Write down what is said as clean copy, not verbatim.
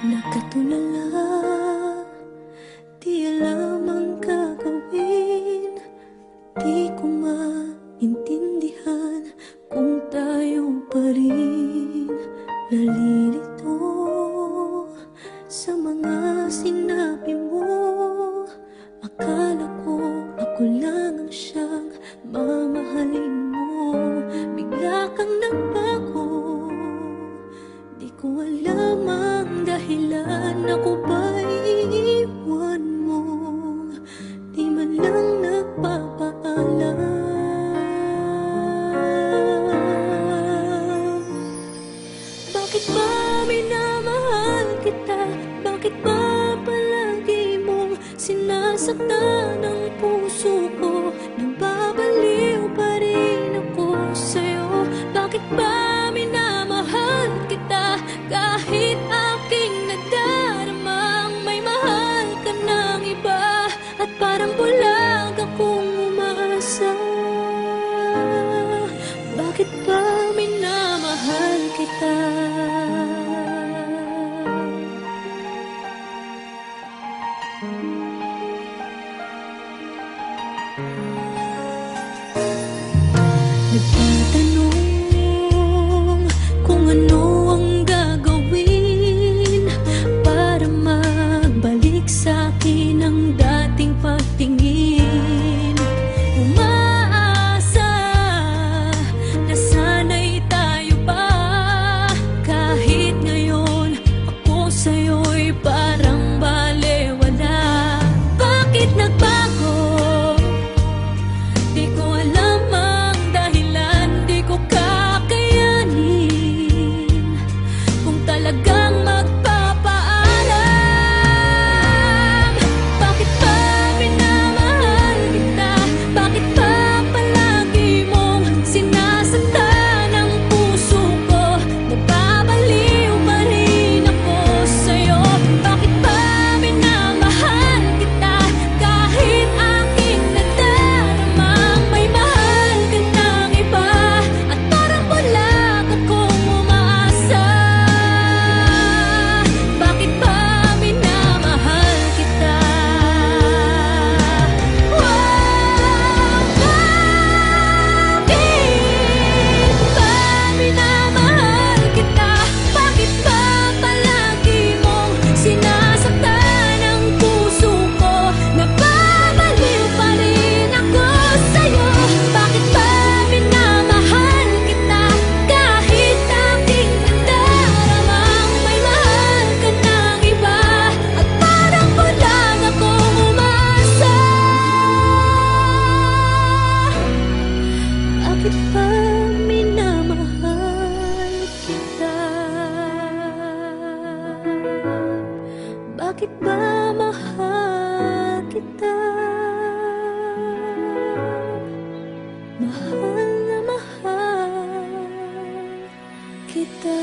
Nakatulala, di alam ang gagawin. Di ko maintindihan kung tayo pa rin. Nalilito sa mga sinabi mo. Akala ko ako lang ang siyang mamahalin mo. Bigla kang nagbago, di ko alam ang dahilan. Ako ba'y iiwan mo? Di man lang nagpapaalam. Bakit ba minamahal kita? Bakit ba palagi mong sinasaktan ang puso ko? Nababaliw pa rin ako sa'yo. Bakit ba minamahal kita? Kahit aking nadaramang may mahal ka ng iba, at parang bulag akong umasa. Bakit ba minamahal kita? Nagtatanong kung ano ang gagawin para magbalik sa'kin ang dating pagtingin. Umaasa na sana'y tayo pa. Kahit ngayon ako sa'yo'y parang balewala. Bakit nagbago? Di ko alam ang dahilan. Di ko kakayanin kung talagang magpapaalam. Bakit ba minamahal kita? Bakit ba palagi mong sinasaktan ang puso ko? Nababaliw pa rin ako sa'yo. Bakit ba minamahal kita? Kahit aking nadaramang may mahal ka ng iba, at parang bulag akong umaasa. Bakit ba minamahal kita? Bakit ba minamahal kita? Bakit ba palagi mong sinasaktan ang puso ko? Nababaliw pa rin ako sa'yo. Bakit ba minamahal kita? Kahit aking nadaramang may mahal ka ng iba, at parang bulag akong umasa. Bakit ba minamahal kita? Bakit ba mahal kita? Mahal na mahal kita.